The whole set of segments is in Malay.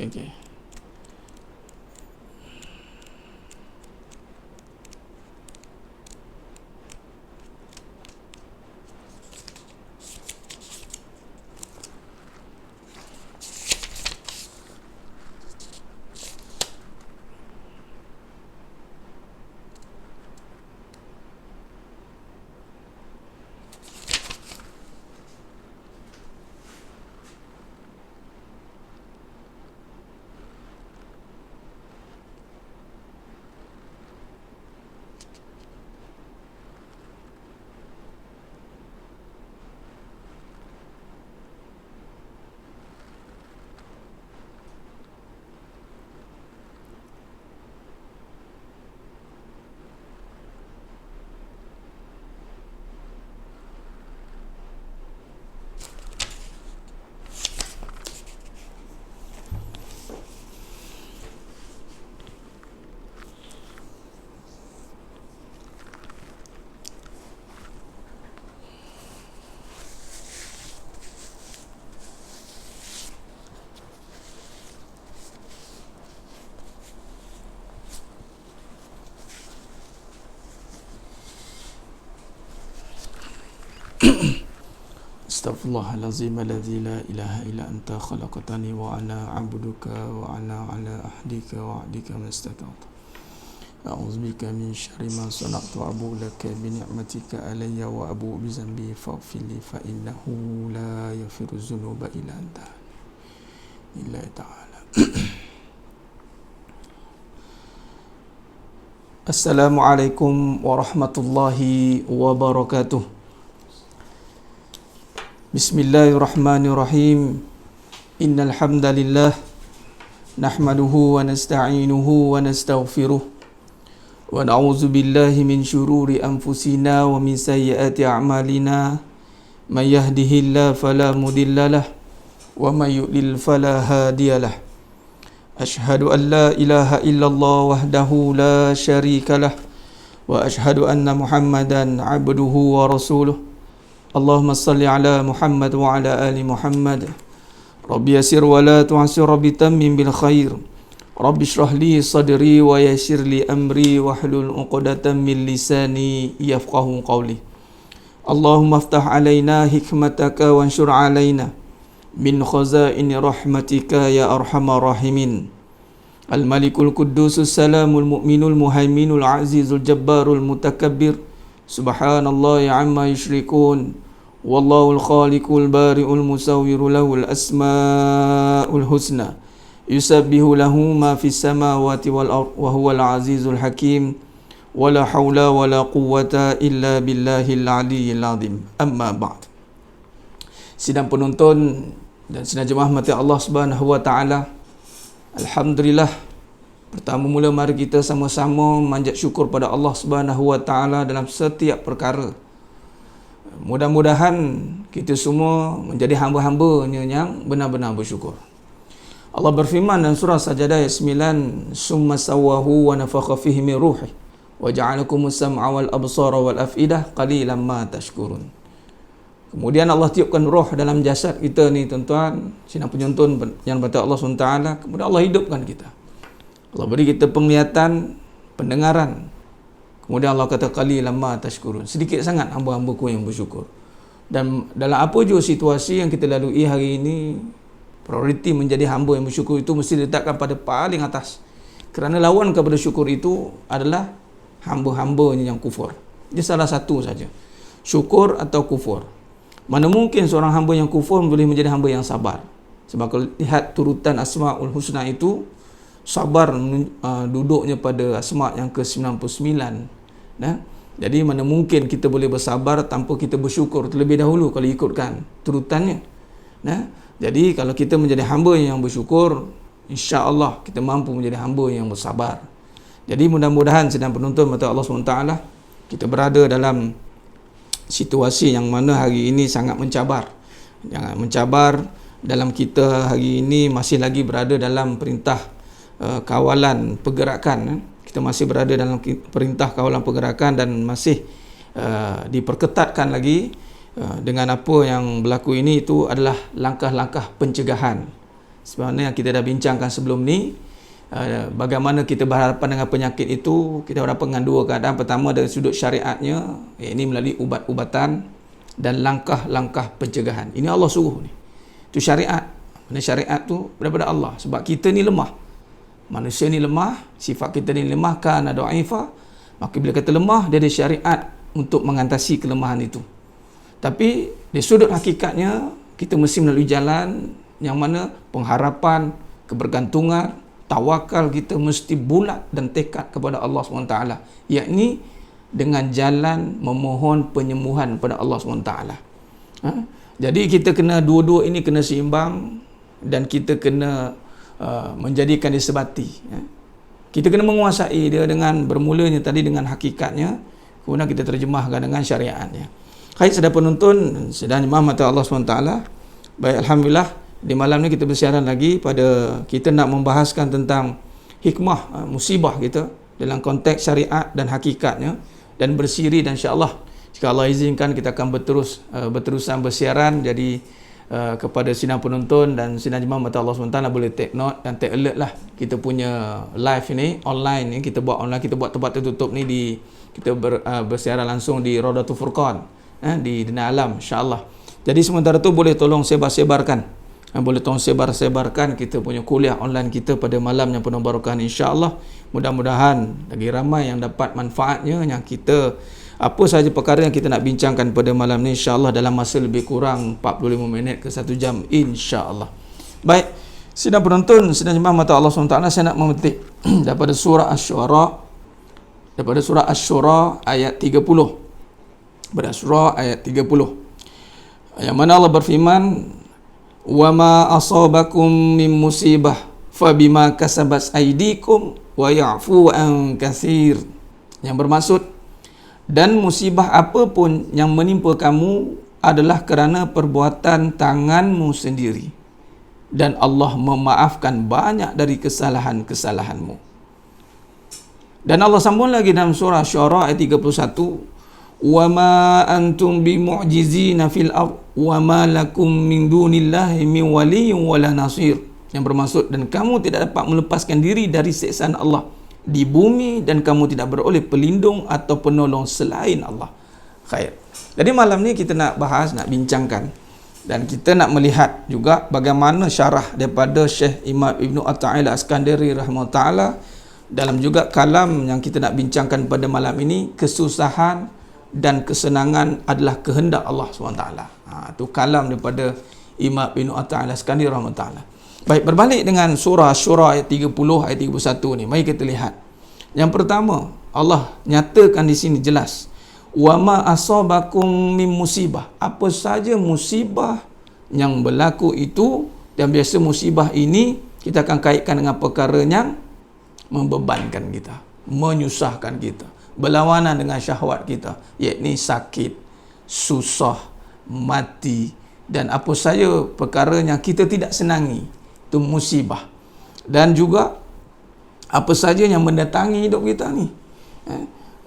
Okey. Astaghfirullahalazim alladzi la ilaha illa anta khalaqtani wa ana 'abduka wa ana 'ala ahdika wa 'adika mastata'tu. A'udzubika min syarri ma sana'tu wa abu laka bi ni'matika alayya wa abu bi zambi faghfir li fa innahu la yaghfiru dzunuba illa anta. Illa ta'ala. Assalamualaikum warahmatullahi wabarakatuh. Bismillahirrahmanirrahim. Innal hamdalillah nahmaduhu wa nasta'inuhu wa nastaghfiruh wa na'udzu billahi min syururi anfusina wa min sayyiati a'malina. May yahdihillahu fala mudhillalah wa may yudlil fala hadiyalah. Asyhadu an la ilaha illallah wahdahu la syarikalah wa asyhadu anna Muhammadan 'abduhu wa rasuluh. Allahumma salli ala Muhammad wa ala ali Muhammad. Rabbi yasir wa la tu'asir, Rabbi tammim bil khair. Rabbi shrah li sadri wa yassir li amri wa hlul 'uqdatam min lisani yafqahu qawli. Allahumma aftah alaina hikmataka wa anshur alaina min khazaini rahmatika ya arhamar rahimin. Al-Malikul Quddusus Salamul Mu'minul Muhaiminul Azizul Jabbarul Mutakabbir. Subhanallah amma yushrikun. Wallahul khaliqul bari'ul musawwiru lahul asma'ul husna. Yusabbihu lahu ma fis samawati wal ardh wa huwal azizul hakim. Wala haula wala quwwata illa billahil aliyyil azim. Amma ba'd. Sidang penonton dan sidang jemaah mati Allah Subhanahu wa taala. Alhamdulillah, pertama mula mari kita sama-sama manjat syukur pada Allah Subhanahu wa taala dalam setiap perkara. Mudah-mudahan kita semua menjadi hamba-hambanya yang benar-benar bersyukur. Allah berfirman dalam surah Sajadah ayat 9, "Summa sawwahu wa nafakha fihi min ruhi wa ja'alakumus sam'a wal absara wal afidah qalilan ma tashkurun." Kemudian Allah tiupkan roh dalam jasad kita ni tuan-tuan, sidang penonton yang berkata Allah SWT, kemudian Allah hidupkan kita. Allah beri kita penglihatan, pendengaran. Kemudian Allah kata qalilan ma tashkurun. Sedikit sangat hamba-hambaku yang bersyukur. Dan dalam apa jua situasi yang kita lalui hari ini, prioriti menjadi hamba yang bersyukur itu mesti diletakkan pada paling atas. Kerana lawan kepada syukur itu adalah hamba-hambanya yang kufur. Dia salah satu saja. Syukur atau kufur. Mana mungkin seorang hamba yang kufur boleh menjadi hamba yang sabar. Sebab kalau lihat turutan Asma'ul Husna itu, sabar duduknya pada asma' yang ke-99. Nah, jadi mana mungkin kita boleh bersabar tanpa kita bersyukur terlebih dahulu kalau ikutkan turutannya. Nah, jadi kalau kita menjadi hamba yang bersyukur, insya-Allah kita mampu menjadi hamba yang bersabar. Jadi mudah-mudahan sedang penonton mata Allah SWT, kita berada dalam situasi yang mana hari ini sangat mencabar. Jangan mencabar dalam kita hari ini masih lagi berada dalam perintah kawalan pergerakan. Kita masih berada dalam perintah kawalan pergerakan dan masih diperketatkan lagi dengan apa yang berlaku ini. Itu adalah langkah-langkah pencegahan. Sebenarnya kita dah bincangkan sebelum ni, bagaimana kita berhadapan dengan penyakit itu. Kita berhadapan dengan dua keadaan. Pertama dari sudut syariatnya, ini melalui ubat-ubatan dan langkah-langkah pencegahan. Ini Allah suruh ni. Itu syariat. Syariat tu daripada Allah. Sebab kita ni lemah. Manusia ni lemah, sifat kita ni lemah, kana dha'ifa. Maka bila kata lemah, dia ada syariat untuk mengatasi kelemahan itu. Tapi di sudut hakikatnya, kita mesti melalui jalan yang mana pengharapan, kebergantungan, tawakal kita mesti bulat dan tekad kepada Allah SWT, yakni dengan jalan memohon penyembuhan kepada Allah SWT. Jadi kita kena dua-dua ini kena seimbang, dan kita kena menjadikan dia sebati. Kita kena menguasai dia dengan bermulanya tadi dengan hakikatnya, kemudian kita terjemahkan dengan syariatnya. Hai sedang penonton, sedang jemaah mata Allah SWT. Baik, Alhamdulillah, di malam ni kita bersiaran lagi pada kita nak membahaskan tentang hikmah musibah kita dalam konteks syariat dan hakikatnya, dan bersiri, dan insya-Allah jika Allah izinkan kita akan berterusan bersiaran. Jadi kepada sidang penonton dan sidang jemaah mata Allah SWT boleh take note dan take alert lah. Kita punya live ini online ni, kita buat online, kita buat tempat tertutup ni kita bersiaran langsung di Raudatul Furqan di Dina Alam, insya-Allah. Jadi sementara tu boleh tolong sebarkan, boleh tolong sebarkan kita punya kuliah online kita pada malam yang penuh barakah, insya-Allah. Mudah-mudahan lagi ramai yang dapat manfaatnya, yang kita apa sahaja perkara yang kita nak bincangkan pada malam ni, insya-Allah dalam masa lebih kurang 45 minit ke 1 jam, insya-Allah. Baik, sidang penonton, sidang jemaah mata Allah SWT, saya nak memetik daripada surah Asy-Syura ayat 30. Pada surah ayat 30. Yang mana Allah berfirman, "Wa ma asabakum min musibah fabima kasabat aydikum wa ya'fu an katsir." Yang bermaksud, dan musibah apapun yang menimpa kamu adalah kerana perbuatan tanganmu sendiri, dan Allah memaafkan banyak dari kesalahan-kesalahanmu. Dan Allah sambung lagi dalam surah Syura ayat 31, "Wa ma antum bimu'jizina fil ard wa ma lakum min dunillahi min waliyyin wala nasir." Yang bermaksud, dan kamu tidak dapat melepaskan diri dari siksaan Allah di bumi, dan kamu tidak beroleh pelindung atau penolong selain Allah. Khair. Jadi malam ni kita nak bahas, nak bincangkan, dan kita nak melihat juga bagaimana syarah daripada Syekh Imam Ibnu Atha'illah As-Skandari rahimahullah ta'ala dalam juga kalam yang kita nak bincangkan pada malam ini, kesusahan dan kesenangan adalah kehendak Allah SWT. Itu kalam daripada Imam Ibnu Atha'illah As-Skandari rahimahullah ta'ala. Baik, berbalik dengan surah Syura ayat 30 ayat 31 ni, mari kita lihat. Yang pertama, Allah nyatakan di sini jelas, wa ma asabakum min musibah. Apa saja musibah yang berlaku itu, dan biasa musibah ini kita akan kaitkan dengan perkara yang membebankan kita, menyusahkan kita, berlawanan dengan syahwat kita, yakni sakit, susah, mati, dan apa saja perkara yang kita tidak senangi, itu musibah. Dan juga apa saja yang mendatangi hidup kita ni,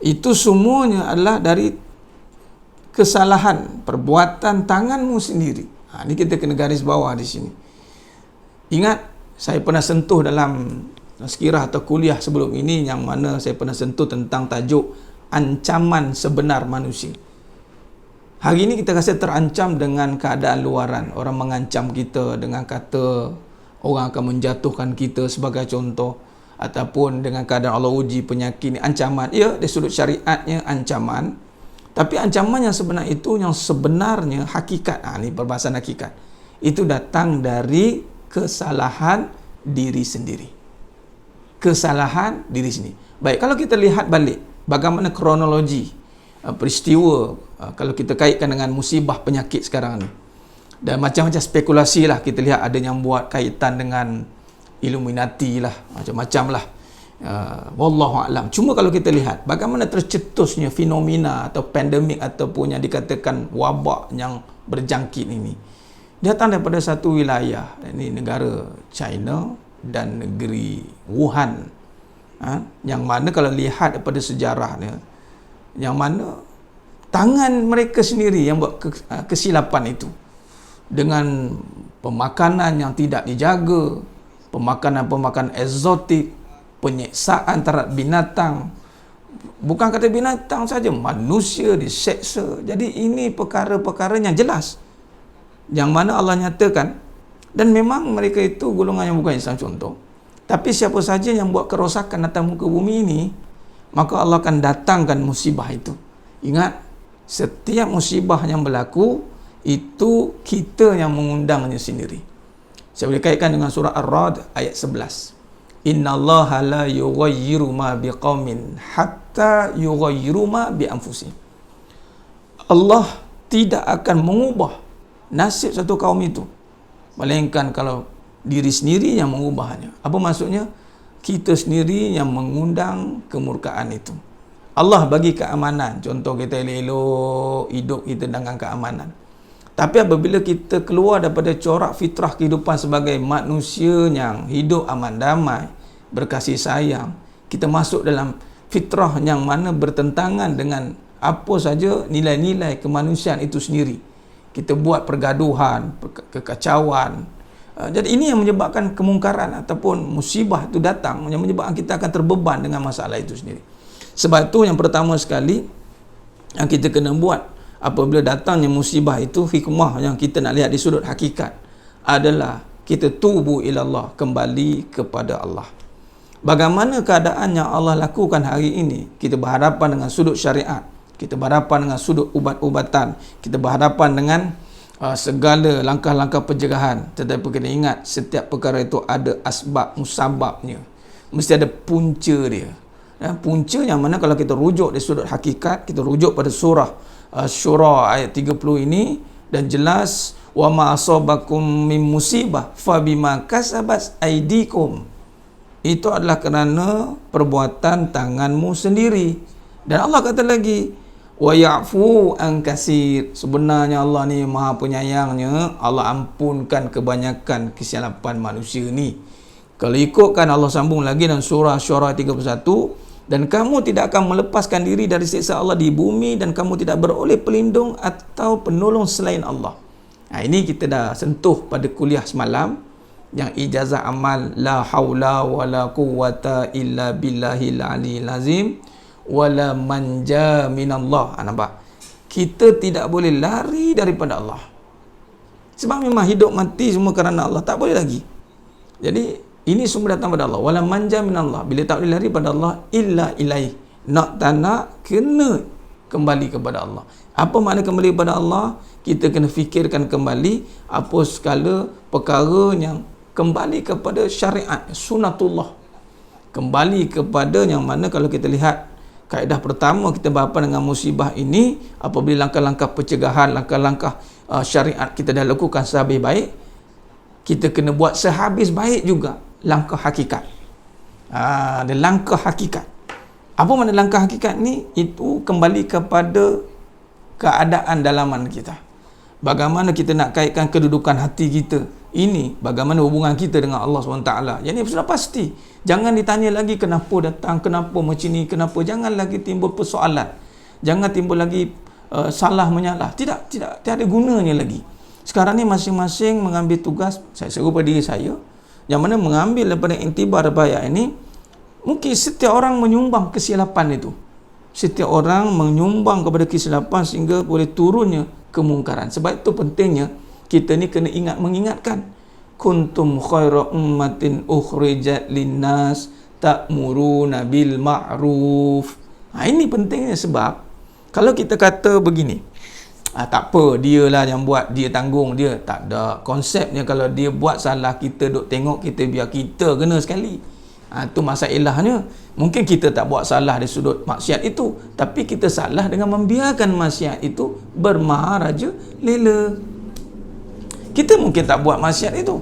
itu semuanya adalah dari kesalahan perbuatan tanganmu sendiri. Ini kita kena garis bawah di sini. Ingat, saya pernah sentuh dalam tazkirah atau kuliah sebelum ini, yang mana saya pernah sentuh tentang tajuk ancaman sebenar manusia. Hari ini kita rasa terancam dengan keadaan luaran. Orang mengancam kita dengan kata orang akan menjatuhkan kita sebagai contoh, ataupun dengan keadaan Allah uji penyakit ni, ancaman. Ya, dari sudut syariatnya ancaman, tapi ancaman yang sebenar itu, yang sebenarnya hakikat, ni perbahasan hakikat, itu datang dari kesalahan diri sendiri. Kesalahan diri sendiri. Baik, kalau kita lihat balik bagaimana kronologi peristiwa, kalau kita kaitkan dengan musibah penyakit sekarang ni, dan macam-macam spekulasi lah, kita lihat ada yang buat kaitan dengan Illuminati lah, macam-macam lah, wallahu a'lam. Cuma kalau kita lihat bagaimana tercetusnya fenomena atau pandemik ataupun yang dikatakan wabak yang berjangkit ini, datang daripada satu wilayah, ini negara China dan negeri Wuhan, yang mana kalau lihat daripada sejarahnya, yang mana tangan mereka sendiri yang buat kesilapan itu, dengan pemakanan yang tidak dijaga, pemakanan-pemakanan eksotik, penyiksaan terhadap binatang. Bukan kata binatang saja, manusia diseksa. Jadi ini perkara-perkara yang jelas, yang mana Allah nyatakan, dan memang mereka itu golongan yang bukan Islam contoh. Tapi siapa saja yang buat kerosakan atas muka bumi ini, maka Allah akan datangkan musibah itu. Ingat, setiap musibah yang berlaku, itu kita yang mengundangnya sendiri. Saya boleh kaitkan dengan surah Ar-Ra'd ayat 11. Innallaha la yughayyiru ma biqaumin hatta yughayyiru ma bi anfusihim. Allah tidak akan mengubah nasib satu kaum itu, melainkan kalau diri sendiri yang mengubahnya. Apa maksudnya? Kita sendiri yang mengundang kemurkaan itu. Allah bagi keamanan, contoh kita elok-elok hidup kita dengan keamanan. Tapi apabila kita keluar daripada corak fitrah kehidupan sebagai manusia yang hidup aman damai, berkasih sayang, kita masuk dalam fitrah yang mana bertentangan dengan apa saja nilai-nilai kemanusiaan itu sendiri. Kita buat pergaduhan, kekacauan. Jadi ini yang menyebabkan kemungkaran ataupun musibah itu datang, yang menyebabkan kita akan terbeban dengan masalah itu sendiri. Sebab itu yang pertama sekali yang kita kena buat apabila datangnya musibah itu, hikmah yang kita nak lihat di sudut hakikat adalah kita tubu ilallah, kembali kepada Allah. Bagaimana keadaan yang Allah lakukan hari ini, kita berhadapan dengan sudut syariat, kita berhadapan dengan sudut ubat-ubatan, kita berhadapan dengan segala langkah-langkah pencegahan. Tetapi kena ingat, setiap perkara itu ada asbab musababnya, mesti ada punca dia. Punca yang mana kalau kita rujuk di sudut hakikat, kita rujuk pada surah Syura ayat 30 ini, dan jelas, wa ma asabakum min musibah fa bima kasabat aydikum. Itu adalah kerana perbuatan tanganmu sendiri. Dan Allah kata lagi, wa ya'fu an kasir. Sebenarnya Allah ni Maha Penyayangnya, Allah ampunkan kebanyakan kesilapan manusia ni. Kalau ikutkan, Allah sambung lagi dalam surah Syura 31, dan kamu tidak akan melepaskan diri dari siksa Allah di bumi, dan kamu tidak beroleh pelindung atau penolong selain Allah. Ini kita dah sentuh pada kuliah semalam, yang ijazah amal la haula wala quwwata illa billahil aliyil azim wala manja minallah. Nampak? Kita tidak boleh lari daripada Allah. Sebab memang hidup mati semua kerana Allah, tak boleh lagi. Jadi ini semua datang pada Allah. Wala manja minallah. Bila tak boleh lari pada Allah, illa ilaih. Nak tak nak, kena kembali kepada Allah. Apa makna kembali kepada Allah? Kita kena fikirkan kembali apa segala perkara yang kembali kepada syariat, sunatullah. Kembali kepada yang mana kalau kita lihat kaedah pertama kita berhadapan dengan musibah ini, apabila langkah-langkah pencegahan, langkah-langkah syariat kita dah lakukan sehabis baik, kita kena buat sehabis baik juga langkah hakikat. Ada langkah hakikat. Apa makna langkah hakikat ni? Itu kembali kepada keadaan dalaman kita. Bagaimana kita nak kaitkan kedudukan hati kita. Ini bagaimana hubungan kita dengan Allah SWT. Yang ini sudah pasti. Jangan ditanya lagi kenapa datang, kenapa macam ni, kenapa. Jangan lagi timbul persoalan. Jangan timbul lagi salah menyalah. Tidak ada gunanya lagi. Sekarang ni masing-masing mengambil tugas. Saya seru pada diri saya, yang mana mengambil daripada intibar ayat ini. Mungkin setiap orang menyumbang kesilapan itu. Setiap orang menyumbang kepada kesilapan sehingga boleh turunnya kemungkaran. Sebab itu pentingnya kita ni kena mengingatkan, kuntum khaira ummatin ukhrijat linnas ta'muruna bil ma'ruf. Ini pentingnya, sebab kalau kita kata begini, tak apa, dia lah yang buat, dia tanggung dia. Tak ada. Konsepnya kalau dia buat salah, kita duk tengok, kita biar kita kena sekali. Itu masalahnya. Mungkin kita tak buat salah dari sudut maksiat itu, tapi kita salah dengan membiarkan maksiat itu bermaharaja lela. Kita mungkin tak buat maksiat itu,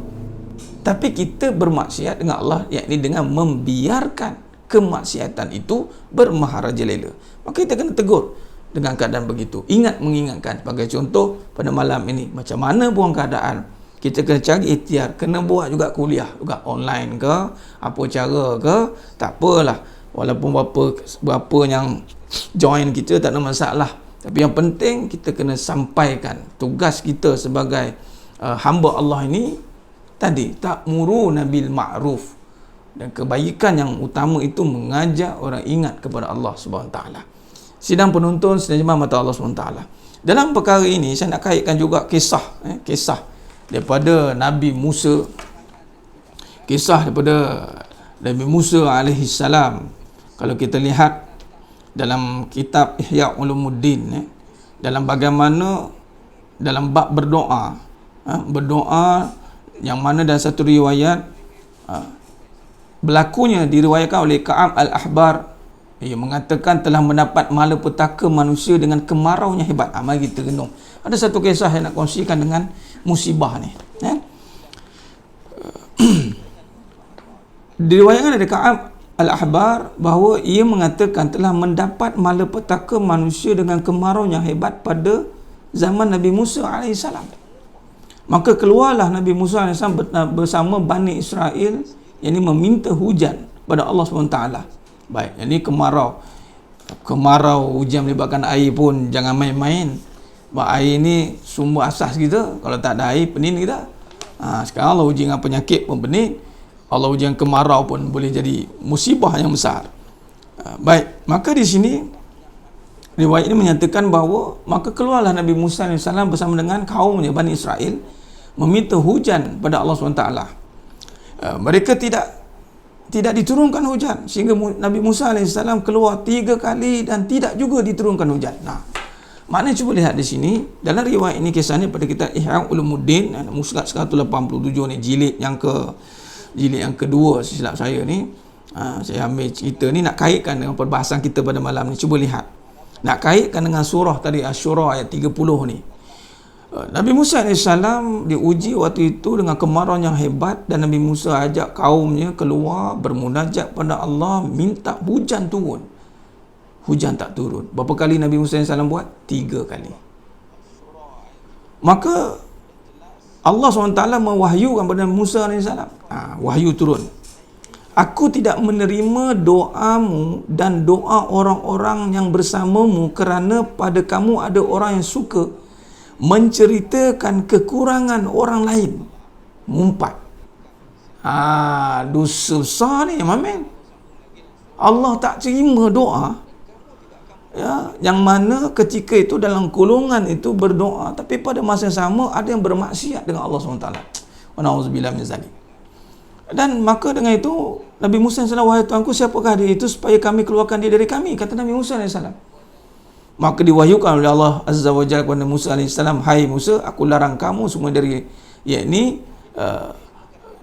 tapi kita bermaksiat dengan Allah, yakni dengan membiarkan kemaksiatan itu bermaharaja lela. Maka kita kena tegur dengan keadaan begitu. Mengingatkan. Sebagai contoh, pada malam ini, macam mana pun keadaan, kita kena cari ikhtiar. Kena buat juga kuliah juga, online ke, apa cara ke, tak apalah. Walaupun berapa yang join kita, tak ada masalah. Tapi yang penting, kita kena sampaikan tugas kita sebagai hamba Allah ini tadi ta'muruna bil ma'ruf, dan kebaikan yang utama itu mengajak orang ingat kepada Allah Subhanahu Wa Taala. Sidang penonton sedaya mata Allah Subhanahu Wa Taala. Dalam perkara ini saya nak kaitkan juga kisah daripada Nabi Musa, kisah daripada Nabi Musa alaihi salam. Kalau kita lihat dalam kitab Ihya Ulumuddin, dalam bagaimana dalam bab berdoa, berdoa yang mana dalam satu riwayat berlakunya diriwayatkan oleh Ka'ab al-Ahbar, ia mengatakan telah mendapat malapetaka manusia dengan kemarau yang hebat. Mari kita renung. Ada satu kisah yang nak kongsikan dengan musibah ni. Diriwayatkan dari Ka'ab al-Ahbar bahawa ia mengatakan telah mendapat malapetaka manusia dengan kemarau yang hebat pada zaman Nabi Musa AS. Maka keluarlah Nabi Musa AS bersama Bani Israel, yang ini meminta hujan pada Allah SWT. Baik, yang ini kemarau, hujan melibatkan air pun jangan main-main. Sebab air ni sumber asas kita. Kalau tak ada air, pening kita. Sekarang Allah uji dengan penyakit pun pening, Allah uji dengan kemarau pun boleh jadi musibah yang besar. Baik, maka di sini riwayat ini menyatakan bahawa maka keluarlah Nabi Musa AS bersama dengan kaumnya Bani Israel meminta hujan pada Allah SWT. Mereka tidak diturunkan hujan, sehingga Nabi Musa AS keluar 3 kali dan tidak juga diturunkan hujan. Maknanya cuba lihat di sini dalam riwayat ini, kisahnya pada kitab Ihya Ulumuddin, muslad 187 ni, jilid yang kedua silap saya ni. Saya ambil cerita ni nak kaitkan dengan perbahasan kita pada malam ni. Cuba lihat, nak kaitkan dengan surah tadi Asy-Syura ayat 30 ni. Nabi Musa AS diuji waktu itu dengan kemarau yang hebat, dan Nabi Musa ajak kaumnya keluar bermunajat pada Allah, minta hujan turun. Hujan tak turun. Berapa kali Nabi Musa AS buat? 3 kali. Maka Allah SWT mewahyukan kepada Musa AS, wahyu turun. Aku tidak menerima doamu dan doa orang-orang yang bersamamu, kerana pada kamu ada orang yang suka menceritakan kekurangan orang lain. Mumpat. Dosa besar ni, mamen. Allah tak terima doa, yang mana ketika itu dalam golongan itu berdoa, tapi pada masa yang sama ada yang bermaksiat dengan Allah SWT. Wa na'udzubillah min zalik. Dan maka dengan itu Nabi Musa AS, wahai Tuanku, siapakah dia itu supaya kami keluarkan dia dari kami? Kata Nabi Musa AS. Maka diwahyukan oleh Allah Azza wa Jalla kepada Musa AS, hai Musa, aku larang kamu semua dari, yakni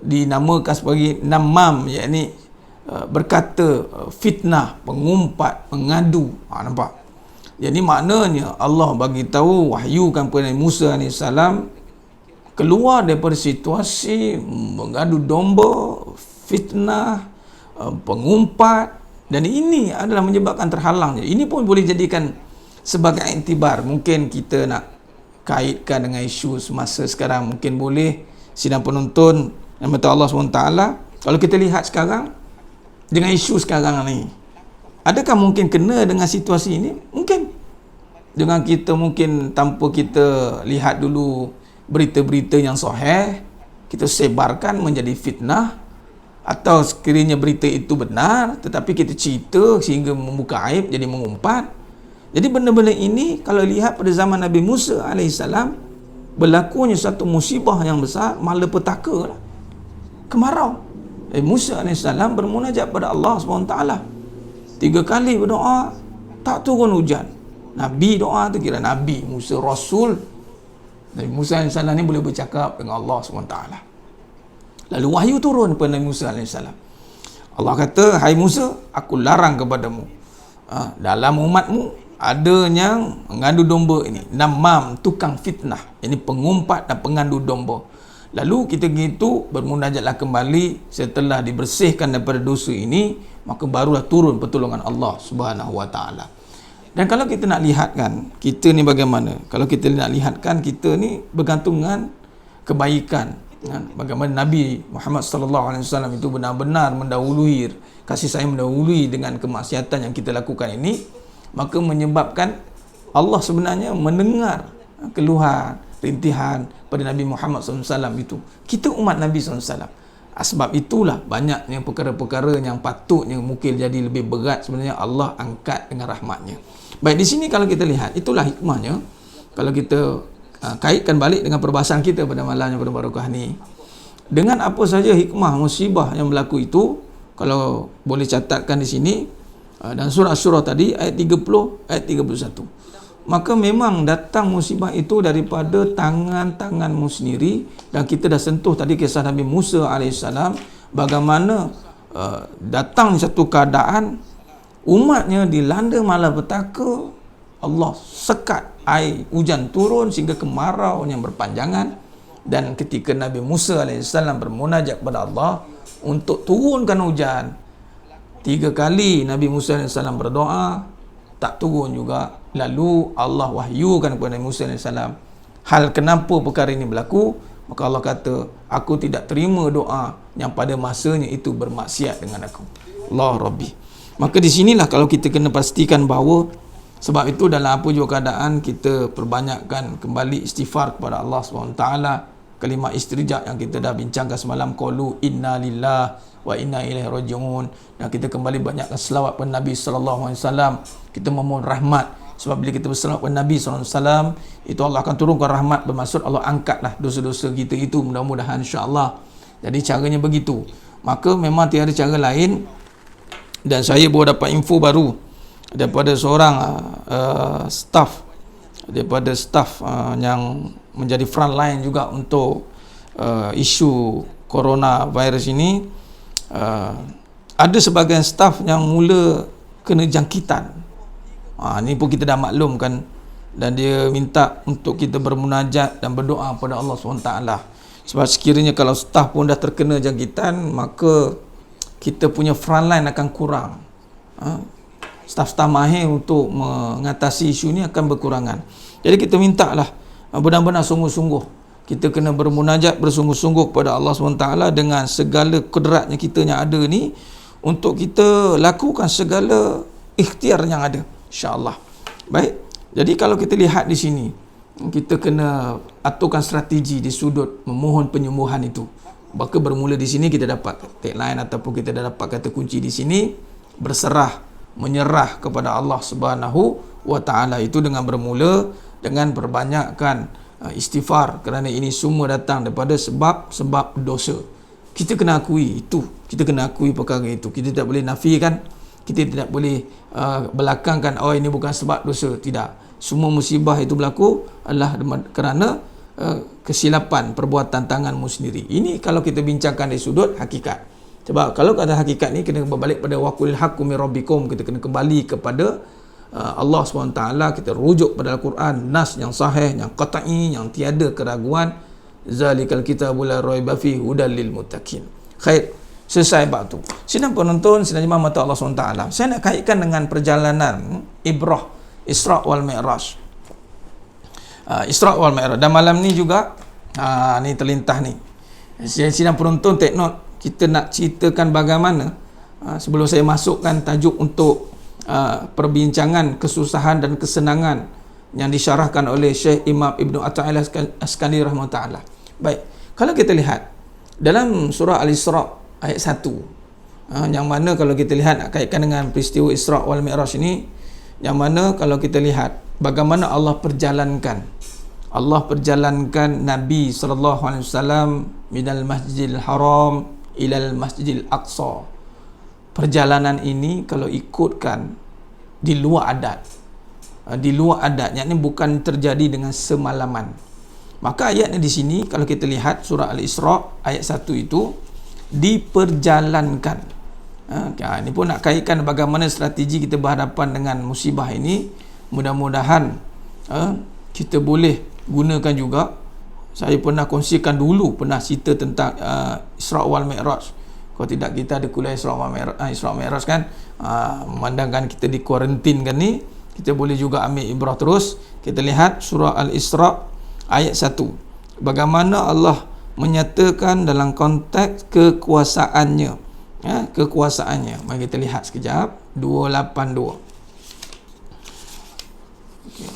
dinamakan sebagai namam, yakni berkata fitnah, pengumpat, mengadu. Nampak? Jadi maknanya Allah bagi tahu, wahyukan kepada Musa AS keluar daripada situasi mengadu domba, fitnah, pengumpat, dan ini adalah menyebabkan terhalangnya. Ini pun boleh jadikan sebagai iktibar. Mungkin kita nak kaitkan dengan isu semasa sekarang, mungkin boleh sidang penonton yang mata Allah SWT, kalau kita lihat sekarang dengan isu sekarang ni, adakah mungkin kena dengan situasi ini? Mungkin. Dengan kita mungkin tanpa kita lihat dulu berita-berita yang sahih, kita sebarkan menjadi fitnah, atau sekiranya berita itu benar tetapi kita cerita sehingga membuka aib jadi mengumpat. Jadi benda-benda ini kalau lihat pada zaman Nabi Musa AS, berlakunya satu musibah yang besar, malapetaka lah. Kemarau. Musa AS bermunajat pada Allah SWT 3 kali berdoa, tak turun hujan. Nabi doa tu kira Nabi Musa Rasul. Nabi Musa AS ni boleh bercakap dengan Allah SWT. Lalu wahyu turun kepada Nabi Musa AS. Allah kata, hai Musa, aku larang kepadamu, dalam umatmu ada yang mengadu domba ini, namam, tukang fitnah, ini pengumpat dan pengandu domba. Lalu kita gitu bermunajatlah kembali setelah dibersihkan daripada dosa ini, maka barulah turun pertolongan Allah Subhanahu Wa Taala. Dan kalau kita nak lihatkan kita ni bagaimana, kalau kita nak lihatkan kita ni bergantung dengan kebaikan, bagaimana Nabi Muhammad SAW itu benar-benar mendahului, kasih sayang mendahului dengan kemaksiatan yang kita lakukan ini, maka menyebabkan Allah sebenarnya mendengar keluhan rintihan pada Nabi Muhammad SAW itu. Kita umat Nabi SAW. Sebab itulah banyaknya perkara-perkara yang patutnya mungkin jadi lebih berat sebenarnya Allah angkat dengan rahmatnya. Baik, di sini kalau kita lihat, itulah hikmahnya. Kalau kita kaitkan balik dengan perbahasan kita pada malam yang berbarakah ni, dengan apa saja hikmah musibah yang berlaku itu, kalau boleh catatkan di sini dan surah Asy-Syura tadi ayat 30 ayat 31, maka memang datang musibah itu daripada tangan-tanganmu sendiri. Dan kita dah sentuh tadi kisah Nabi Musa alaihissalam, bagaimana datang satu keadaan umatnya dilanda malapetaka, Allah sekat air hujan turun sehingga kemarau yang berpanjangan. Dan ketika Nabi Musa alaihissalam bermunajat kepada Allah untuk turunkan hujan, 3 kali Nabi Musa alaihissalam berdoa, tak turun juga. Lalu Allah wahyukan kepada Nabi Musa alaihissalam hal kenapa perkara ini berlaku. Maka Allah kata, aku tidak terima doa yang pada masanya itu bermaksiat dengan aku. Allah Rabbi. Maka di sinilah kalau kita kena pastikan bahawa, sebab itu dalam apa juga keadaan kita perbanyakkan kembali istighfar kepada Allah SWT. Kalimah istirja yang kita dah bincangkan semalam, qalu inna lillah wa inna ilaihi raji'un. Dan kita kembali banyakkan selawat kepada Nabi sallallahu alaihi wasallam. Kita memohon rahmat, sebab bila kita berselawat kepada Nabi sallallahu alaihi wasallam, itu Allah akan turunkan rahmat, bermaksud Allah angkatlah dosa-dosa kita itu, mudah-mudahan insya-Allah. Jadi caranya begitu. Maka memang tiada cara lain. Dan saya baru dapat info baru daripada seorang staff yang menjadi front line juga untuk isu coronavirus ini. Ada sebahagian staff yang mula kena jangkitan. Ini pun kita dah maklumkan, dan dia minta untuk kita bermunajat dan berdoa kepada Allah SWT. Sebab sekiranya kalau staff pun dah terkena jangkitan, maka kita punya front line akan kurang. Staf-staf mahir untuk mengatasi isu ni akan berkurangan. Jadi kita minta lah benar-benar sungguh-sungguh, kita kena bermunajat bersungguh-sungguh kepada Allah SWT dengan segala kudratnya kita yang ada ni, untuk kita lakukan segala ikhtiar yang ada, insya-Allah. Baik, jadi kalau kita lihat di sini, kita kena aturkan strategi di sudut memohon penyembuhan itu. Maka bermula di sini kita dapat tagline ataupun kita dah dapat kata kunci di sini, berserah, menyerah kepada Allah Subhanahu wa taala. Itu dengan bermula dengan perbanyakkan istighfar, kerana ini semua datang daripada sebab dosa. Kita kena akui itu, kita kena akui perkara itu. Kita tidak boleh nafikan, kita tidak boleh belakangkan ini bukan sebab dosa. Tidak, semua musibah itu berlaku adalah kerana kesilapan perbuatan tanganmu sendiri. Ini kalau kita bincangkan dari sudut hakikat. Sebab kalau kata hakikat ni kena berbalik pada waqul haqqu min rabbikum, kita kena kembali kepada Allah SWT. Kita rujuk pada Al-Quran, nas yang sahih, yang qat'i, yang tiada keraguan. Zalikal kitabul la raiba fihi hudal lil muttaqin. Khair, selesai bab tu. Sidang penonton, sidang jemaah mata Allah SWT, saya nak kaitkan dengan perjalanan ibrah Isra' wal Mi'raj. Isra' wal Mi'raj. Dan malam ni juga ni terlintah ni, sidang penonton take note, kita nak ceritakan bagaimana sebelum saya masukkan tajuk untuk perbincangan kesusahan dan kesenangan yang disyarahkan oleh Syekh Imam Ibnu Athaillah Askandari rahimahullah. Baik, kalau kita lihat dalam surah Al-Isra' ayat 1, yang mana kalau kita lihat nak kaitkan dengan peristiwa Isra' wal Mi'raj ini, yang mana kalau kita lihat bagaimana Allah perjalankan Nabi SAW minal Masjidil Haram ilal Masjidil Aqsa. Perjalanan ini kalau ikutkan di luar adat, yakni bukan terjadi dengan semalaman. Maka ayatnya di sini kalau kita lihat surah Al-Isra' ayat 1 itu diperjalankan. Ini pun nak kaitkan bagaimana strategi kita berhadapan dengan musibah ini. Mudah-mudahan kita boleh gunakan juga. Saya pernah kongsikan dulu, pernah cerita tentang Isra' wal Mi'raj. Kalau tidak, kita ada kuliah Isra' wal Mi'raj kan, memandangkan kita di kuarantin kan ni, kita boleh juga ambil ibrah terus. Kita lihat surah Al-Isra' ayat 1, bagaimana Allah menyatakan dalam konteks kekuasaannya. Kekuasaannya, mari kita lihat sekejap. 282. Okay.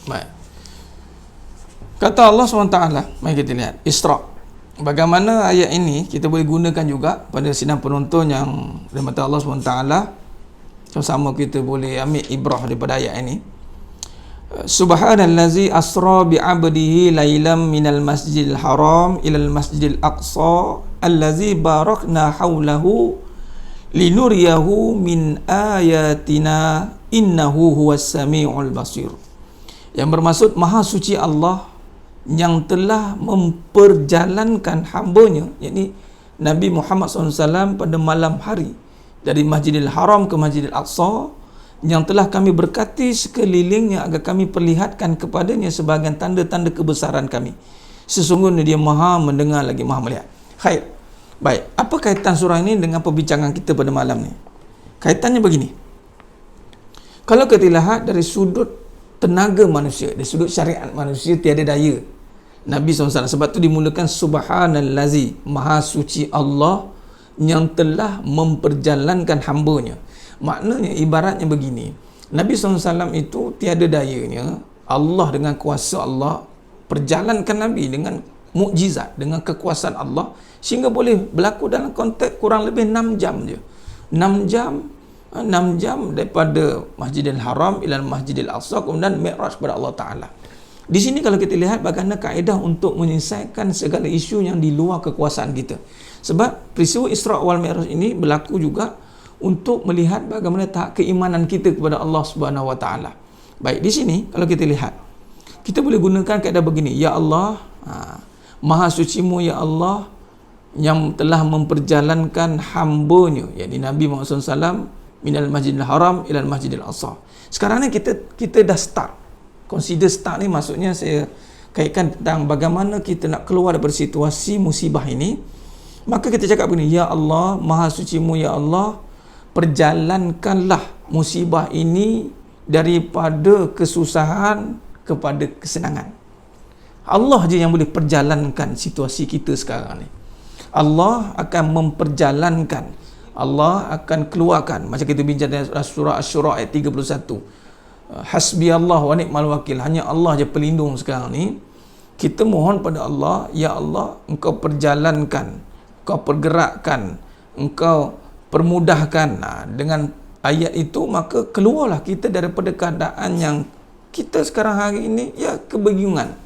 Baik. Kata Allah SWT, mari kita lihat Isra. Bagaimana ayat ini kita boleh gunakan juga pada sidang penonton yang dirahmati Allah SWT. Sama-sama kita boleh ambil ibrah daripada ayat ini. Subhanallazi asra bi'abdihi lailam minal masjidil haram ilal masjidil aqsa allazi barakna hawlahu linuriyahu min ayatina innahu huwas sami'ul basir. Yang bermaksud maha suci Allah yang telah memperjalankan hambanya, yakni Nabi Muhammad SAW pada malam hari dari Masjidil Haram ke Masjidil Aqsa, yang telah kami berkati sekelilingnya agar kami perlihatkan kepadanya sebahagian tanda-tanda kebesaran kami. Sesungguhnya dia maha mendengar lagi maha melihat. Khair. Baik, apa kaitan surah ini dengan perbincangan kita pada malam ni? Kaitannya begini. Kalau kita lihat dari sudut tenaga manusia, dari sudut syariat manusia, tiada daya Nabi SAW. Sebab tu dimulakan Subhanallazi, maha suci Allah yang telah memperjalankan hambanya. Maknanya ibaratnya begini, Nabi SAW itu tiada dayanya, Allah dengan kuasa Allah perjalankan Nabi dengan mukjizat, dengan kekuasaan Allah, sehingga boleh berlaku dalam konteks kurang lebih 6 jam je. 6 jam daripada Masjidil Haram ila Masjidil Aqsa, kemudian Mi'raj kepada Allah Ta'ala. Di sini kalau kita lihat bagaimana kaedah untuk menyelesaikan segala isu yang di luar kekuasaan kita. Sebab peristiwa Isra wal Mi'raj ini berlaku juga untuk melihat bagaimana tahap keimanan kita kepada Allah Subhanahu Wa Ta'ala. Baik, di sini kalau kita lihat, kita boleh gunakan kaedah begini. Ya Allah, maha sucimu ya Allah yang telah memperjalankan hambanya, yakni Nabi Muhammad SAW, minal Masjidil Haram ilal Masjidil Aqsa. Sekarang ni kita dah start. Consider start ni maksudnya saya kaitkan tentang bagaimana kita nak keluar daripada situasi musibah ini. Maka kita cakap begini, ya Allah, maha sucimu ya Allah, perjalankanlah musibah ini daripada kesusahan kepada kesenangan. Allah je yang boleh perjalankan situasi kita sekarang ni. Allah akan memperjalankan, Allah akan keluarkan. Macam kita bincang dalam surah Asy-Syura ayat 31. Hasbi Allah wa ni'mal wakil. Hanya Allah je pelindung sekarang ni. Kita mohon pada Allah, ya Allah, engkau perjalankan, engkau pergerakkan, engkau permudahkan. Dengan ayat itu maka keluarlah kita daripada keadaan yang kita sekarang hari ini ya kebingungan.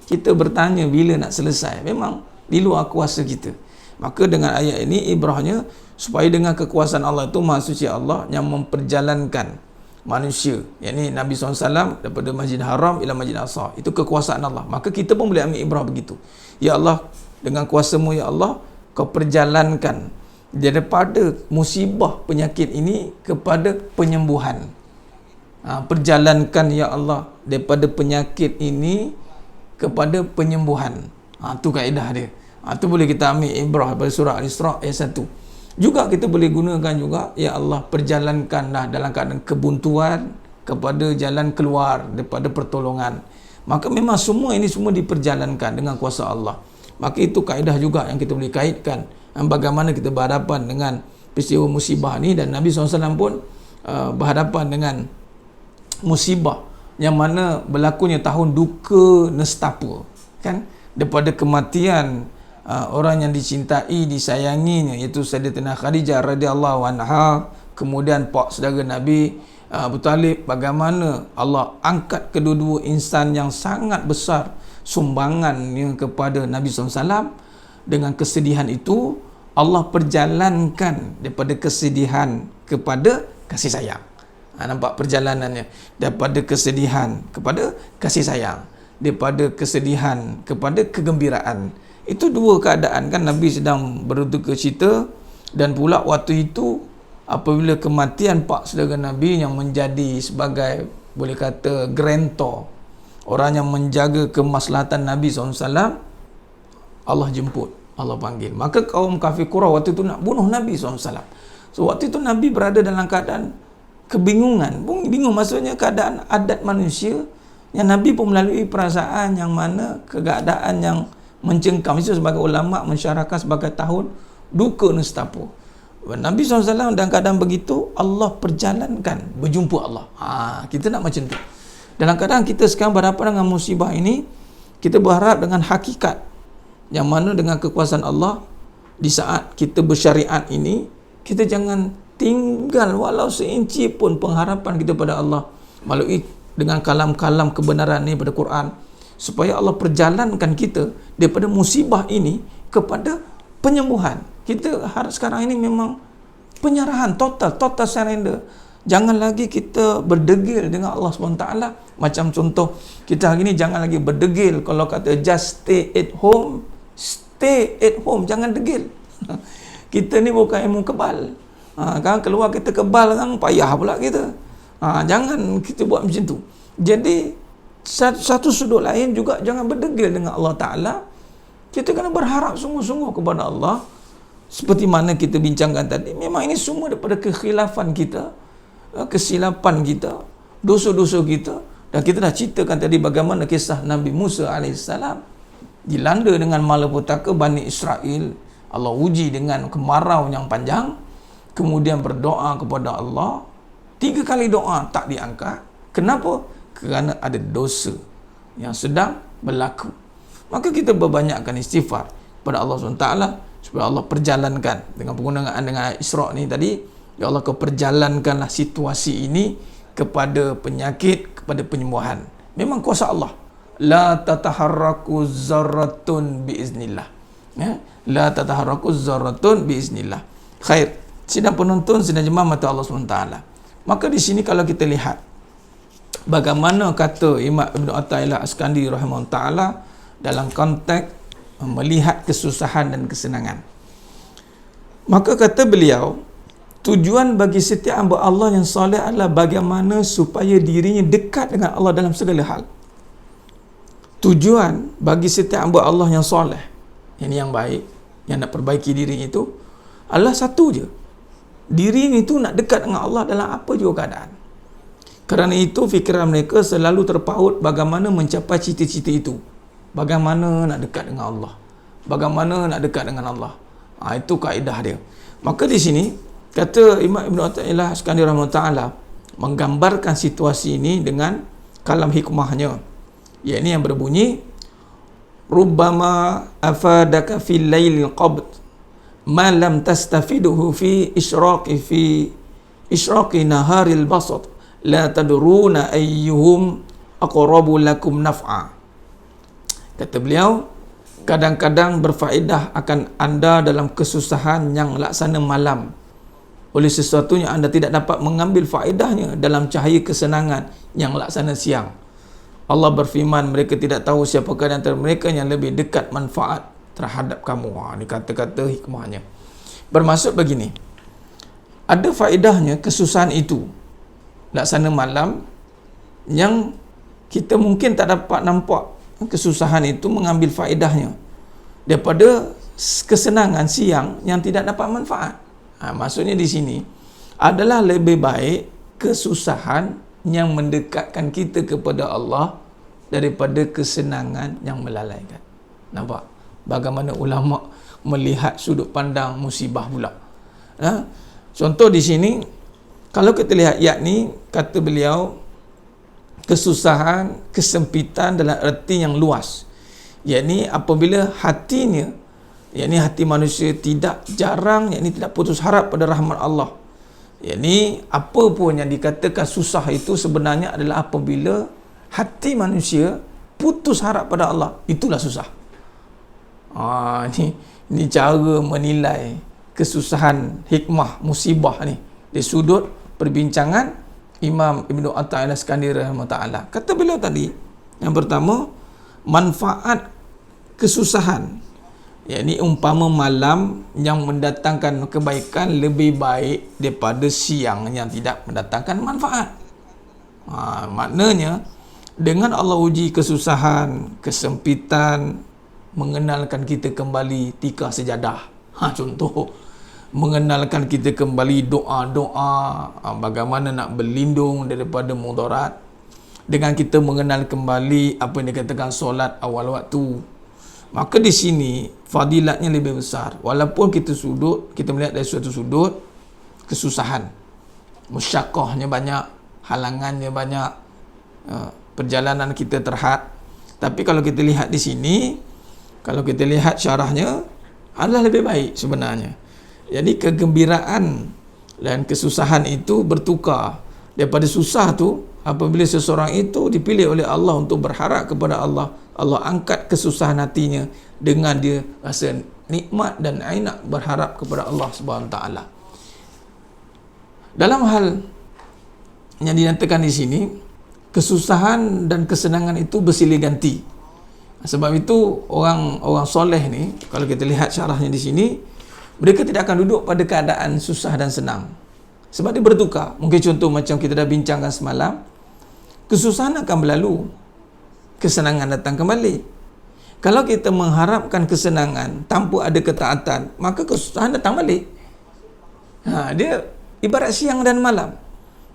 Kita bertanya bila nak selesai. Memang di luar kuasa kita. Maka dengan ayat ini ibrahnya supaya dengan kekuasaan Allah itu, maha suci Allah yang memperjalankan manusia, yakni Nabi SAW daripada Masjid Haram ila Masjid Aqsa. Itu kekuasaan Allah. Maka kita pun boleh ambil ibrah begitu. Ya Allah, dengan kuasamu ya Allah, kau perjalankan daripada musibah penyakit ini kepada penyembuhan. Perjalankan ya Allah daripada penyakit ini kepada penyembuhan. Tu kaedah dia. Tu boleh kita ambil ibrah pada surah Al-Isra ayat 1. Juga kita boleh gunakan juga, ya Allah, perjalankanlah dalam keadaan kebuntuan kepada jalan keluar daripada pertolongan. Maka memang semua ini semua diperjalankan dengan kuasa Allah. Maka itu kaedah juga yang kita boleh kaitkan bagaimana kita berhadapan dengan peristiwa musibah ni. Dan Nabi SAW pun berhadapan dengan musibah yang mana berlakunya tahun duka nestapa, kan, daripada kematian orang yang dicintai, disayanginya, iaitu Sayyidatina Khadijah radhiyallahu anha, kemudian pak saudara Nabi Abu Talib. Bagaimana Allah angkat kedua-dua insan yang sangat besar sumbangannya kepada Nabi SAW. Dengan kesedihan itu Allah perjalankan daripada kesedihan kepada kasih sayang. Nampak perjalanannya daripada kesedihan kepada kasih sayang, daripada kesedihan kepada kegembiraan. Itu dua keadaan, kan. Nabi sedang berduka cita, dan pula waktu itu apabila kematian pak saudara Nabi yang menjadi sebagai, boleh kata, grantor, orang yang menjaga kemaslahatan Nabi SAW, Allah jemput, Allah panggil. Maka kaum kafir Quraisy waktu itu nak bunuh Nabi SAW. So waktu itu Nabi berada dalam keadaan kebingungan. Bingung maksudnya keadaan adat manusia, yang Nabi pun melalui perasaan yang mana keadaan yang mencengkam. Itu sebagai ulama mensyarahkan sebagai tahun duka nestapa. Nabi SAW dalam keadaan begitu, Allah perjalankan berjumpa Allah. Kita nak macam tu. Dalam keadaan kita sekarang berhadapan dengan musibah ini, kita berharap dengan hakikat, yang mana dengan kekuasaan Allah, di saat kita bersyariat ini, kita jangan tinggal walau seinci pun pengharapan kita pada Allah melalui dengan kalam-kalam kebenaran ni pada Quran, supaya Allah perjalankan kita daripada musibah ini kepada penyembuhan. Kita harap sekarang ini memang penyerahan total surrender. Jangan lagi kita berdegil dengan Allah SWT. Macam contoh, kita hari ni jangan lagi berdegil. Kalau kata just stay at home, jangan degil. Kita ni bukan ilmu kebal. Kan keluar kita kebal kan, payah pula kita. Jangan kita buat macam tu. Jadi satu sudut lain juga jangan berdegil dengan Allah Ta'ala. Kita kena berharap sungguh-sungguh kepada Allah. Seperti mana kita bincangkan tadi, memang ini semua daripada kekhilafan kita, kesilapan kita, dosa-dosa kita. Dan kita dah ceritakan tadi bagaimana kisah Nabi Musa AS dilanda dengan malapetaka Bani Israel. Allah uji dengan kemarau yang panjang, kemudian berdoa kepada Allah. 3 kali doa tak diangkat. Kenapa? Kerana ada dosa yang sedang berlaku. Maka kita berbanyakkan istighfar kepada Allah SWT, supaya Allah perjalankan dengan penggunaan dengan Isra' ni tadi. Ya Allah, kau perjalankanlah situasi ini kepada penyakit, kepada penyembuhan. Memang kuasa Allah. La tataharraku zarratun biiznillah. Ya? La tataharraku zarratun biiznillah. Khair. Sidang penonton, sidang jemaah mata Allah SWT. Maka di sini kalau kita lihat bagaimana kata Imam Ibn Athaillah As-Sakandari rahimahullah ta'ala dalam konteks melihat kesusahan dan kesenangan. Maka kata beliau, tujuan bagi setiap hamba Allah yang soleh adalah bagaimana supaya dirinya dekat dengan Allah dalam segala hal. Tujuan bagi setiap hamba Allah yang soleh, yang baik, yang nak perbaiki diri itu, adalah satu je. Diri itu nak dekat dengan Allah dalam apa juga keadaan. Kerana itu fikiran mereka selalu terpaut bagaimana mencapai cita-cita itu. Bagaimana nak dekat dengan Allah, bagaimana nak dekat dengan Allah. Itu kaedah dia. Maka di sini kata Imam Ibn Athaillah As-Sakandari rahimahullah ta'ala menggambarkan situasi ini dengan kalam hikmahnya, iaitu yang berbunyi, rubbama afadaka fil lailil qabd ma lam tastafiduhu fi isyraqi naharil basat la tadruna ayyuhum aqrabu lakum naf'a. Kata beliau, kadang-kadang berfaedah akan anda dalam kesusahan yang laksana malam, oleh sesuatu yang anda tidak dapat mengambil faedahnya dalam cahaya kesenangan yang laksana siang. Allah berfirman, mereka tidak tahu siapakah di antara mereka yang lebih dekat manfaat terhadap kamu. Ini kata-kata hikmahnya. Bermaksud begini, ada faedahnya kesusahan itu laksana malam yang kita mungkin tak dapat nampak kesusahan itu mengambil faedahnya daripada kesenangan siang yang tidak dapat manfaat. Maksudnya di sini adalah lebih baik kesusahan yang mendekatkan kita kepada Allah daripada kesenangan yang melalaikan. Nampak bagaimana ulama melihat sudut pandang musibah pula. Contoh di sini, kalau kita lihat ayat ni, kata beliau, kesusahan, kesempitan dalam erti yang luas, yakni apabila hatinya, yakni hati manusia tidak tidak putus harap pada rahmat Allah. Yakni apa pun yang dikatakan susah itu sebenarnya adalah apabila hati manusia putus harap pada Allah, itulah susah. Ini cara menilai kesusahan, hikmah, musibah ni dari sudut perbincangan Imam Ibn Athaillah As-Sakandari rahimahullah ta'ala. Kata beliau tadi, yang pertama, manfaat kesusahan, yakni umpama malam yang mendatangkan kebaikan lebih baik daripada siang yang tidak mendatangkan manfaat. Maknanya dengan Allah uji kesusahan, kesempitan, mengenalkan kita kembali tikar sejadah. Contoh, mengenalkan kita kembali doa-doa, bagaimana nak berlindung daripada mudarat, dengan kita mengenal kembali apa yang dikatakan solat awal waktu. Maka di sini fadilatnya lebih besar, walaupun kita melihat dari suatu sudut kesusahan, musyaqqahnya banyak, halangannya banyak, perjalanan kita terhad. Tapi kalau kita lihat di sini, kalau kita lihat syarahnya, adalah lebih baik sebenarnya. Jadi kegembiraan dan kesusahan itu bertukar. Daripada susah tu, apabila seseorang itu dipilih oleh Allah untuk berharap kepada Allah, Allah angkat kesusahan hatinya dengan dia rasa nikmat dan enak berharap kepada Allah Subhanahu Wa Taala. Dalam hal yang dinyatakan di sini, kesusahan dan kesenangan itu bersilih ganti. Sebab itu orang soleh ni, kalau kita lihat syarahnya di sini, mereka tidak akan duduk pada keadaan susah dan senang. Sebab dia bertukar. Mungkin contoh macam kita dah bincangkan semalam, kesusahan akan berlalu, kesenangan datang kembali. Kalau kita mengharapkan kesenangan tanpa ada ketaatan, maka kesusahan datang balik. Dia ibarat siang dan malam.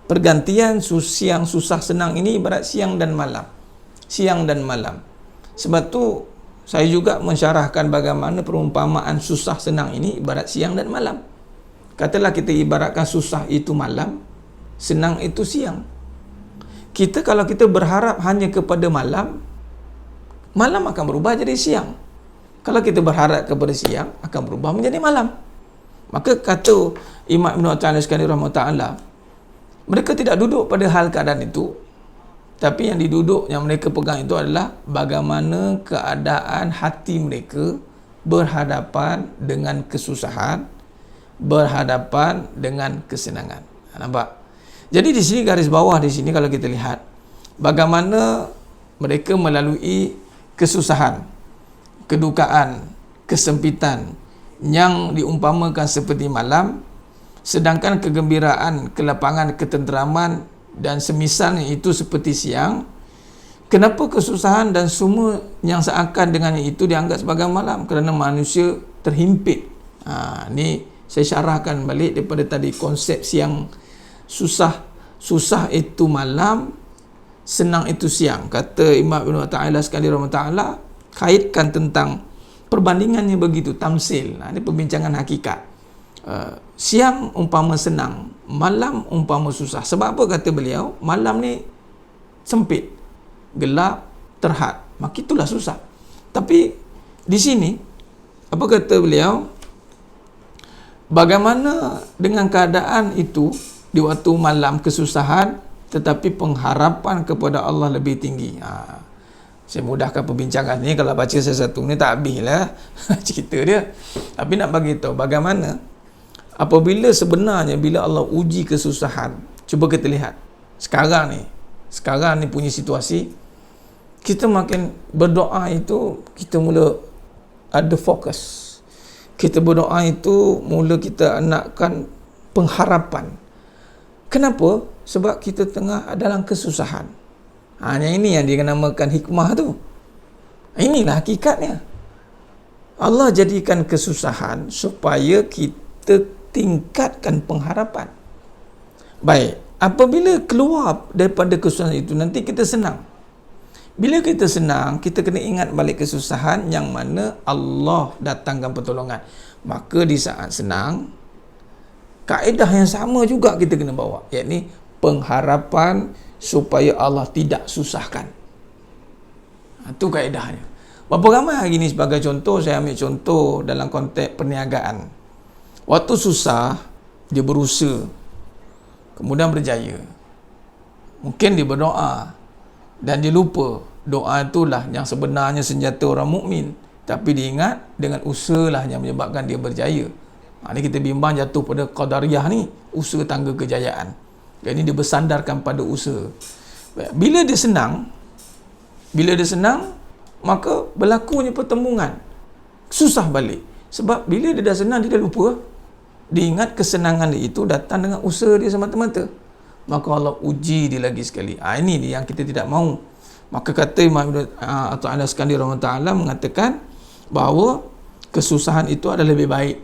Pergantian siang susah senang ini ibarat siang dan malam. Siang dan malam. Sebab tu saya juga mensyarahkan bagaimana perumpamaan susah senang ini ibarat siang dan malam. Katalah kita ibaratkan susah itu malam, senang itu siang. Kalau kita berharap hanya kepada malam, malam akan berubah jadi siang. Kalau kita berharap kepada siang, akan berubah menjadi malam. Maka kata Imam Ibn Ata'ala sekalian rahmatullah, mereka tidak duduk pada hal keadaan itu, tapi yang mereka pegang itu adalah bagaimana keadaan hati mereka berhadapan dengan kesusahan, berhadapan dengan kesenangan. Nampak? Jadi di sini garis bawah di sini kalau kita lihat bagaimana mereka melalui kesusahan, kedukaan, kesempitan yang diumpamakan seperti malam, sedangkan kegembiraan, kelapangan, ketenteraman dan semisalnya itu seperti siang. Kenapa kesusahan dan semua yang seakan dengannya itu dianggap sebagai malam? Kerana manusia terhimpit. Ni saya syarahkan balik daripada tadi konsep siang, susah itu malam, senang itu siang. Kata Imam Ibn Ata'ala sekali rahmatullah, kaitkan tentang perbandingannya begitu, tamsil. Ini perbincangan hakikat. Siang umpama senang, malam umpama susah. Sebab apa kata beliau? Malam ni sempit, gelap, terhad. Maka itulah susah. Tapi di sini apa kata beliau? Bagaimana dengan keadaan itu di waktu malam kesusahan, tetapi pengharapan kepada Allah lebih tinggi. Saya mudahkan perbincangan ni. Kalau baca satu ni tak habis lah cerita dia. Tapi nak bagi tahu bagaimana apabila sebenarnya bila Allah uji kesusahan. Cuba kita lihat sekarang ni punya situasi, kita makin berdoa itu kita mula ada fokus. Kita berdoa itu mula kita nakkan pengharapan. Kenapa? Sebab kita tengah dalam kesusahan. Yang ini yang dinamakan hikmah tu. Inilah hakikatnya. Allah jadikan kesusahan supaya kita tingkatkan pengharapan. Baik, apabila keluar daripada kesusahan itu, nanti kita senang. Bila kita senang, kita kena ingat balik kesusahan yang mana Allah datangkan pertolongan. Maka di saat senang, kaedah yang sama juga kita kena bawa, iaitu pengharapan supaya Allah tidak susahkan. Itu kaedahnya. Berapa ramai hari ini sebagai contoh, saya ambil contoh dalam konteks perniagaan. Waktu susah, dia berusaha, kemudian berjaya. Mungkin dia berdoa dan dia lupa doa itulah yang sebenarnya senjata orang mukmin, tapi dia ingat dengan usahalah yang menyebabkan dia berjaya. Ini kita bimbang jatuh pada qadariyah ni, usaha tangga kejayaan. Jadi dia bersandarkan pada usaha. Bila dia senang, maka berlakunya pertemuan, susah balik. Sebab bila dia dah senang, dia dah lupa. Dia ingat kesenangan dia itu datang dengan usaha dia semata-mata. Maka Allah uji dia lagi sekali. Ini dia yang kita tidak mahu. Maka kata Imam Ata'ala sekali rahmatullah mengatakan bahawa kesusahan itu adalah lebih baik.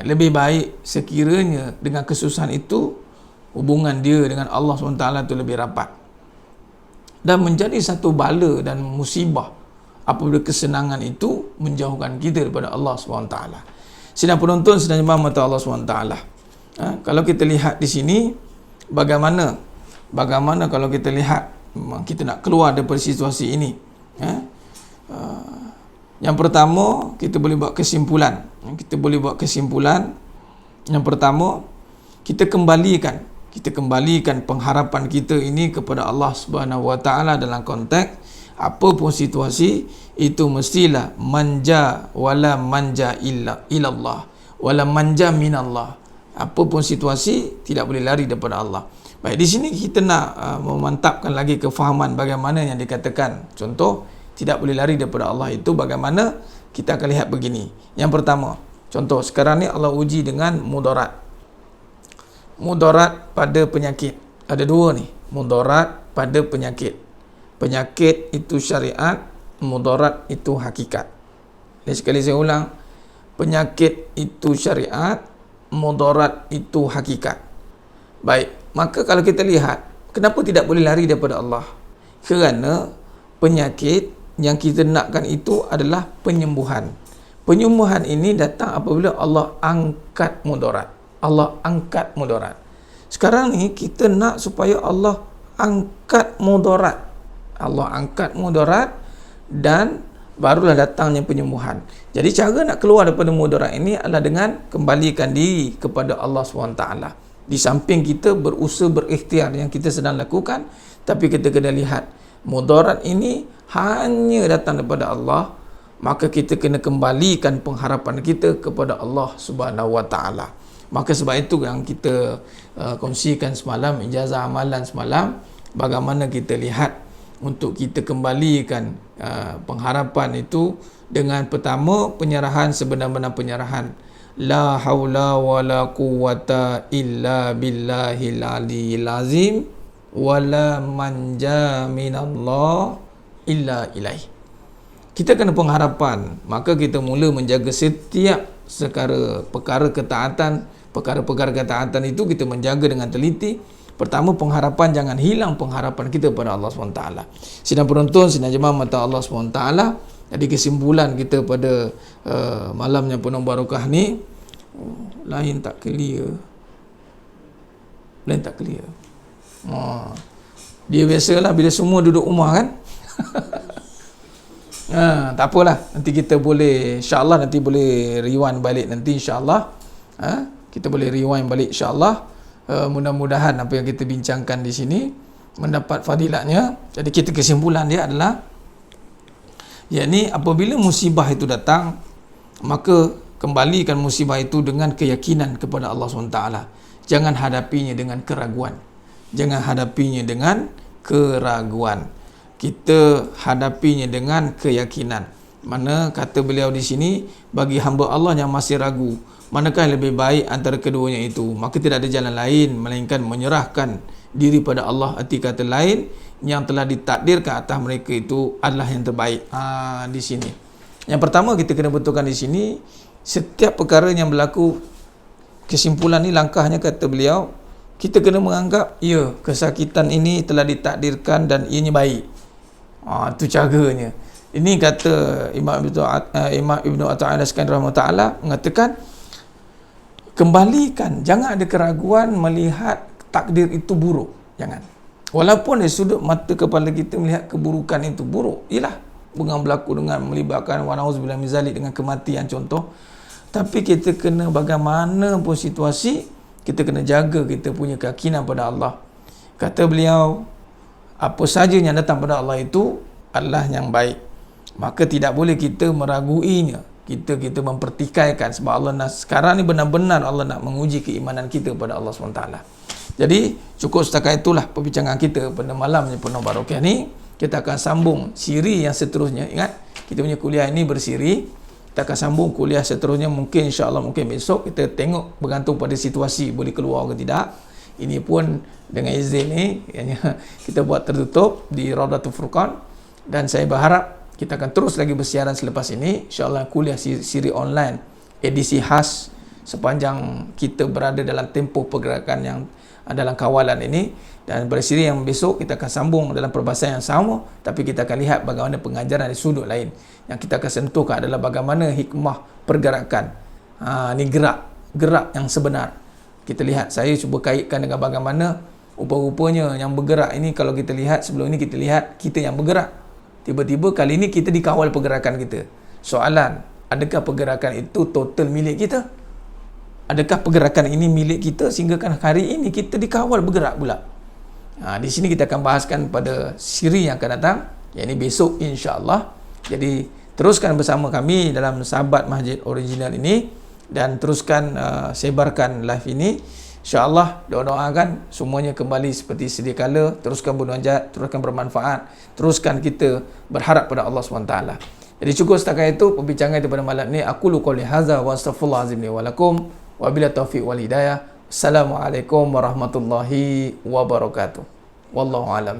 Lebih baik sekiranya dengan kesusahan itu hubungan dia dengan Allah SWT itu lebih rapat. Dan menjadi satu bala dan musibah apabila kesenangan itu menjauhkan kita daripada Allah SWT. Sidang penonton, sidang jemaah mata Allah SWT. Kalau kita lihat di sini, bagaimana kalau kita lihat kita nak keluar daripada situasi ini. Yang pertama, kita boleh buat kesimpulan. Yang pertama, kita kembalikan pengharapan kita ini kepada Allah Subhanahu Wa Taala dalam konteks apa pun situasi itu mestilah manja wala manja illallah wala manja minallah. Apa pun situasi tidak boleh lari daripada Allah. Baik, di sini kita nak memantapkan lagi kefahaman bagaimana yang dikatakan. Contoh, tidak boleh lari daripada Allah itu bagaimana, kita akan lihat begini. Yang pertama, contoh sekarang ni Allah uji dengan mudarat. Mudarat pada penyakit. Ada dua ni, mudarat pada penyakit. Penyakit itu syariat, mudarat itu hakikat. Dan sekali saya ulang, penyakit itu syariat, mudarat itu hakikat. Baik, maka kalau kita lihat, kenapa tidak boleh lari daripada Allah? Kerana penyakit yang kita nakkan itu adalah penyembuhan. Penyembuhan ini datang apabila Allah angkat mudarat. Sekarang ni kita nak supaya Allah angkat mudarat. Dan barulah datangnya penyembuhan. Jadi cara nak keluar daripada mudarat ini adalah dengan kembalikan diri kepada Allah SWT. Di samping kita berusaha berikhtiar yang kita sedang lakukan, tapi kita kena lihat mudarat ini hanya datang daripada Allah, maka kita kena kembalikan pengharapan kita kepada Allah Subhanahu Wa Taala. Maka sebab itu yang kita kongsikan semalam, ijazah amalan semalam, bagaimana kita lihat untuk kita kembalikan pengharapan itu dengan pertama penyerahan sebenar-benar penyerahan. La haula wala quwwata illa billahil aliyyil azim wala manja minallah illa ilaih. Kita kena pengharapan, maka kita mula menjaga setiap perkara ketaatan itu kita menjaga dengan teliti. Pertama, pengharapan, jangan hilang pengharapan kita pada Allah SWT. Sidang penonton, sidang jemaah mata Allah SWT. Jadi kesimpulan kita pada malamnya penuh barakah ni, lain tak clear. Dia biasalah bila semua duduk rumah kan. Tak apalah, nanti kita boleh insya-Allah nanti boleh rewind balik nanti insya-Allah. Kita boleh rewind balik insya-Allah. Mudah-mudahan apa yang kita bincangkan di sini mendapat fadilatnya. Jadi kita kesimpulan dia adalah, yakni apabila musibah itu datang, maka kembalikan musibah itu dengan keyakinan kepada Allah SWT. Jangan hadapinya dengan keraguan. Kita hadapinya dengan keyakinan. Mana kata beliau di sini, bagi hamba Allah yang masih ragu, manakah yang lebih baik antara keduanya itu, maka tidak ada jalan lain melainkan menyerahkan diri pada Allah. Arti kata lain, yang telah ditakdirkan atas mereka itu adalah yang terbaik. Di sini yang pertama kita kena betulkan di sini, setiap perkara yang berlaku, kesimpulan ni langkahnya kata beliau, kita kena menganggap ya, kesakitan ini telah ditakdirkan dan ianya baik. Itu caranya. Ini kata Imam Ibnu Ata'ala sekalian rahmatullah mengatakan, kembalikan, jangan ada keraguan melihat takdir itu buruk. Jangan. Walaupun dari sudut mata kepala kita melihat keburukan itu buruk, ialah bunga berlaku dengan melibatkan wa na'udzubillah min zalik, dengan kematian contoh. Tapi kita kena bagaimana pun situasi, kita kena jaga kita punya keyakinan pada Allah. Kata beliau, apa saja yang datang pada Allah itu adalah yang baik. Maka tidak boleh kita meraguinya. Kita mempertikaikan, sebab Allah nak, sekarang ni benar-benar Allah nak menguji keimanan kita kepada Allah SWT. Jadi cukup setakat itulah perbincangan kita pada malam yang penuh barakah ni. Kita akan sambung siri yang seterusnya. Ingat, kita punya kuliah ini bersiri. Kita akan sambung kuliah seterusnya, mungkin insya-Allah mungkin besok. Kita tengok bergantung pada situasi boleh keluar ke tidak. Ini pun dengan izin ni kita buat tertutup di Raudatul Furqan, dan saya berharap kita akan terus lagi bersiaran selepas ini. InsyaAllah kuliah siri online edisi khas sepanjang kita berada dalam tempoh pergerakan yang dalam kawalan ini. Dan pada siri yang besok kita akan sambung dalam perbahasan yang sama, tapi kita akan lihat bagaimana pengajaran di sudut lain. Yang kita akan sentuhkan adalah bagaimana hikmah pergerakan. Ini gerak yang sebenar. Kita lihat, saya cuba kaitkan dengan bagaimana Rupa-rupanya yang bergerak ini, kalau kita lihat sebelum ini, kita lihat kita yang bergerak. Tiba-tiba kali ini kita dikawal pergerakan kita. Soalan, adakah pergerakan itu total milik kita? Adakah pergerakan ini milik kita sehingga kan hari ini kita dikawal bergerak pula? Di sini kita akan bahaskan pada siri yang akan datang, yang ini besok insya-Allah. Jadi teruskan bersama kami dalam Sahabat Masjid Original ini dan teruskan sebarkan live ini. InsyaAllah doa-doakan semuanya kembali seperti sedia kala. Teruskan bermunajat, teruskan bermanfaat, teruskan kita berharap pada Allah SWT. Jadi cukup setakat itu perbincangan kita pada malam ni. Aku lu qouli hadza wa astaghfirullahalazim li wa lakum wa bila taufiq wal hidayah. Assalamualaikum warahmatullahi wabarakatuh. Wallahu alam.